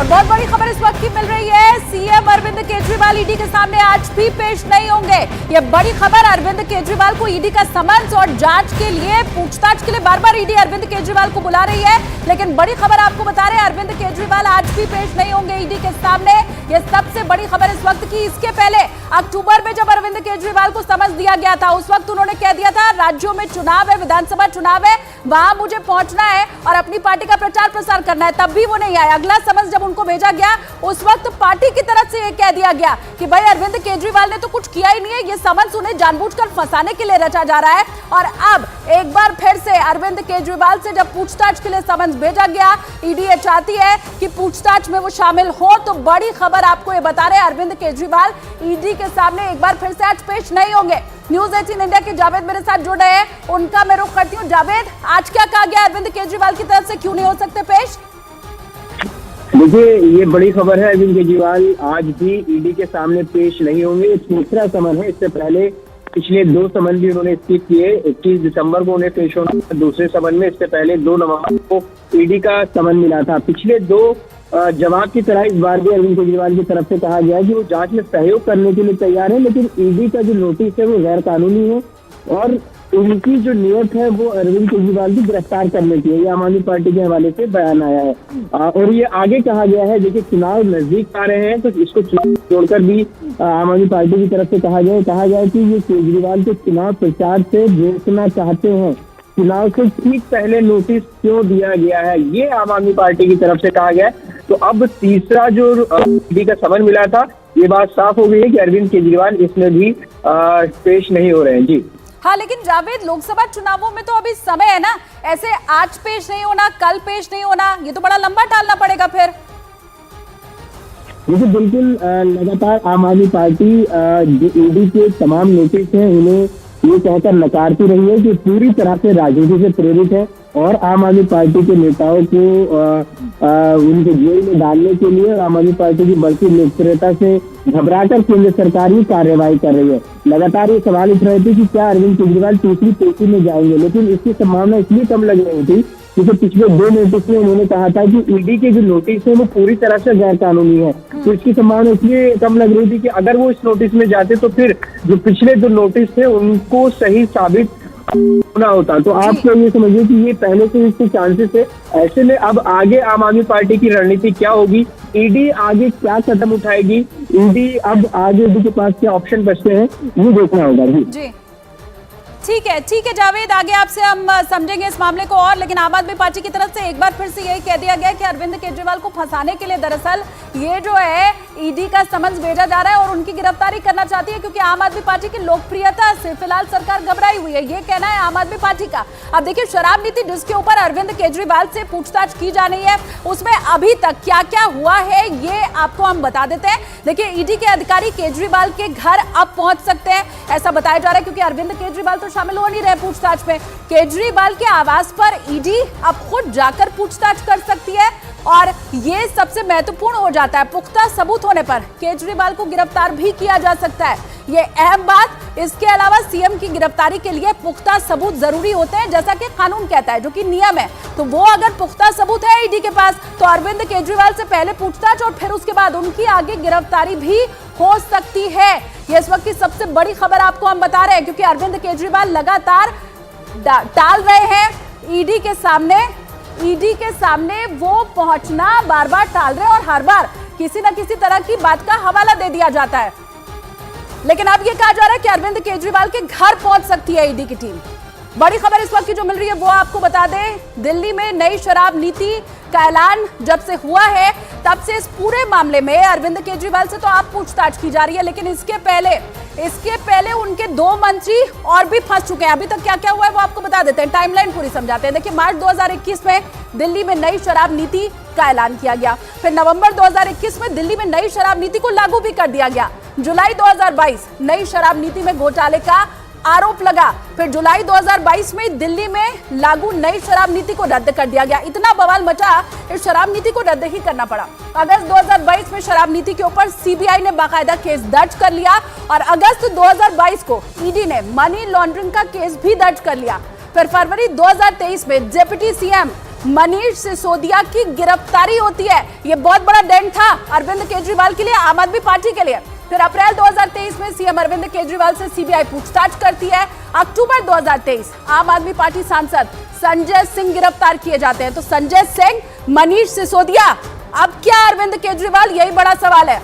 और बहुत बड़ी खबर इस वक्त की मिल रही है, सीएम अरविंद केजरीवाल ईडी के सामने आज भी पेश नहीं होंगे। ये बड़ी खबर, अरविंद केजरीवाल को ईडी का समन्स और जांच के लिए, पूछताछ के लिए बार बार ईडी अरविंद केजरीवाल को बुला रही है। लेकिन बड़ी खबर आपको बता रहे हैं, अरविंद केजरीवाल आज भी पेश नहीं होंगे ईडी के सामने। ये सबसे बड़ी खबर इस वक्त की। इसके पहले अक्टूबर में जब अरविंद केजरीवाल को समझ दिया गया था, उस वक्त उन्होंने कह दिया था राज्यों में चुनाव है, विधानसभा चुनाव है, वहां मुझे पहुंचना है और अपनी पार्टी का प्रचार प्रसार करना है, तब भी वो नहीं आए। अगला समझ जब उनको भेजा गया, उस वक्त पार्टी की तरफ से ये कह दिया गया कि भाई अरविंद केजरीवाल ने तो कुछ किया ही नहीं है, ये समझ उन्हें जानबूझकर फंसाने के लिए रचा जा रहा है। और अब एक बार फिर से अरविंद केजरीवाल से जब पूछताछ के लिए समझ भेजा गया, ईडी ये चाहती है कि पूछताछ में वो शामिल हो। तो बड़ी खबर आपको ये बता रहे हैं, अरविंद केजरीवाल ईडी के सामने एक बार फिर से आज पेश नहीं होंगे। न्यूज़ 18 इंडिया के जावेद मेरे साथ जुड़ रहे हैं, उनका मैं रुख करती हूँ। जावेद, आज क्या कहा गया अरविंद केजरीवाल की तरफ से, क्यों नहीं हो सकते पेश? देखिए, ये बड़ी खबर है, अरविंद केजरीवाल आज भी ईडी के सामने पेश नहीं होंगे। ये तीसरा समन है। इससे पहले पिछले 2 समन भी उन्होंने स्किप किए। 21 दिसंबर को उन्हें पेश होना था दूसरे समन में। इससे पहले 2 नवंबर को ईडी का समन मिला था। पिछले 2 जवाब की तरह इस बार भी अरविंद केजरीवाल की तरफ से कहा गया कि वो जांच में सहयोग करने के लिए तैयार है, लेकिन ईडी का जो नोटिस है वो गैर कानूनी है और उनकी जो नियत है वो अरविंद केजरीवाल को गिरफ्तार करने की है। ये आम आदमी पार्टी के हवाले से बयान आया है। और ये आगे कहा गया है, देखिए चुनाव नजदीक आ रहे हैं, तो इसको चुनाव छोड़कर भी आम आदमी पार्टी की तरफ से कहा गया कि ये केजरीवाल के चुनाव प्रचार से रोकना चाहते हैं। चुनाव से ठीक पहले नोटिस क्यों दिया गया है, ये आम आदमी पार्टी की तरफ से कहा गया है। तो अब तीसरा जो ईडी का समन मिला था, ये बात साफ हो गई है कि अरविंद केजरीवाल इसमें भी पेश नहीं हो रहे हैं। जी हाँ, लेकिन जावेद, लोकसभा चुनावों में तो अभी समय है ना, ऐसे आज पेश नहीं होना, कल पेश नहीं होना, ये तो बड़ा लंबा टालना पड़ेगा फिर। देखिए, बिल्कुल लगातार आम आदमी पार्टी जो ईडी के तमाम नोटिस हैं उन्हें ये कहकर नकारती रही है कि पूरी तरह से राजनीति से प्रेरित है और आम आदमी पार्टी के नेताओं को उनके जेल में डालने के लिए आम आदमी पार्टी की बढ़ती लोकप्रियता से घबराकर केंद्र सरकार ही कार्रवाई कर रही है। लगातार ये सवाल उठ रहे थे कि क्या अरविंद केजरीवाल तीसरी पेशी में जाएंगे, लेकिन इसकी संभावना इसलिए कम लग रही थी क्योंकि पिछले 2 नोटिस में उन्होंने कहा था कि ईडी के जो नोटिस है वो पूरी तरह से गैर कानूनी है। तो इसकी संभावना इसलिए कम लग रही थी कि अगर वो इस नोटिस में जाते तो फिर जो पिछले 2 नोटिस थे उनको सही साबित होना होता। तो आप ये समझिए कि ये पहले से इसके चांसेस है। ऐसे में अब आगे आम आदमी पार्टी की रणनीति क्या होगी, ईडी आगे क्या कदम उठाएगी, ईडी अब आगे ईडी के पास क्या ऑप्शन बचते हैं, ये देखना होगा। जी ठीक है जावेद, आगे आपसे हम समझेंगे इस मामले को और। लेकिन आम आदमी पार्टी की तरफ से एक बार फिर से यही कह दिया गया कि अरविंद केजरीवाल को फंसाने के लिए दरअसल ये जो है ईडी का समन्स भेजा जा रहा है और उनकी गिरफ्तारी करना चाहती है, क्योंकि आम आदमी पार्टी की लोकप्रियता से फिलहाल सरकार घबराई हुई है, ये कहना है आम आदमी पार्टी का। अब देखिए, शराब नीति जिसके ऊपर अरविंद केजरीवाल से पूछताछ की जा रही है, उसमें अभी तक क्या क्या हुआ है ये आपको हम बता देते हैं। देखिए, ईडी के अधिकारी केजरीवाल के घर अब पहुंच सकते हैं, ऐसा बताया जा रहा है, क्योंकि अरविंद केजरीवाल तो शामिल हो नहीं रहे पूछताछ में। केजरीवाल के आवास पर ईडी अब खुद जाकर पूछताछ कर सकती है और ये सबसे महत्वपूर्ण हो जाता है। पुख्ता सबूत होने पर केजरीवाल को गिरफ्तार भी किया जा सकता है, ये अहम बात। इसके अलावा सीएम की गिरफ्तारी के लिए पुख्ता सबूत जरूरी होते हैं, जैसा कि कानून कहता है, जो कि नियम है। तो वो अगर पुख्ता सबूत है ईडी के पास, तो अरविंद केजरीवाल से पहले पूछताछ और फिर उसके बाद उनकी आगे गिरफ्तारी भी हो सकती है। ये इस वक्त की सबसे बड़ी खबर आपको हम बता रहे हैं, क्योंकि अरविंद केजरीवाल लगातार टाल रहे हैं ईडी के सामने वो पहुंचना बार बार टाल रहे हैं और हर बार किसी न किसी तरह की बात का हवाला दे दिया जाता है। लेकिन अब ये कहा जा रहा है कि अरविंद केजरीवाल के घर पहुंच सकती है ईडी की टीम। बड़ी खबर इस वक्त की जो मिल रही है वो आपको बता दें, दिल्ली में नई शराब नीति का ऐलान जब से हुआ है तब से इस पूरे मामले में अरविंद केजरीवाल से तो आप पूछताछ की जा रही है, लेकिन इसके पहले उनके 2 मंत्री और भी फंस चुके हैं। अभी तक क्या क्या हुआ है वो आपको बता देते हैं, टाइमलाइन पूरी समझाते हैं। देखिए, मार्च 2021 में दिल्ली में नई शराब नीति का ऐलान किया गया, फिर नवंबर 2021 में दिल्ली में नई शराब नीति को लागू भी कर दिया गया। जुलाई 2022 नई शराब नीति में घोटाले का आरोप लगा, फिर जुलाई 2022 में दिल्ली में लागू नई शराब नीति को रद्द कर दिया गया। इतना बवाल मचा, इस शराब नीति को रद्द ही करना पड़ा। अगस्त 2022 में शराब नीति के ऊपर सीबीआई ने बाकायदा केस दर्ज कर लिया और अगस्त 2022 को ईडी ने मनी लॉन्ड्रिंग का केस भी दर्ज कर लिया। फिर फरवरी 2023 में डिप्टी सीएम मनीष सिसोदिया की गिरफ्तारी होती है। ये बहुत बड़ा डेंट था अरविंद केजरीवाल के लिए, आम आदमी पार्टी के लिए। फिर अप्रैल 2023 में सीएम अरविंद केजरीवाल से सीबीआई पूछताछ करती है। अक्टूबर 2023 आम आदमी पार्टी सांसद संजय सिंह गिरफ्तार किए जाते हैं। तो संजय सिंह, मनीष सिसोदिया, अब क्या अरविंद केजरीवाल, यही बड़ा सवाल है।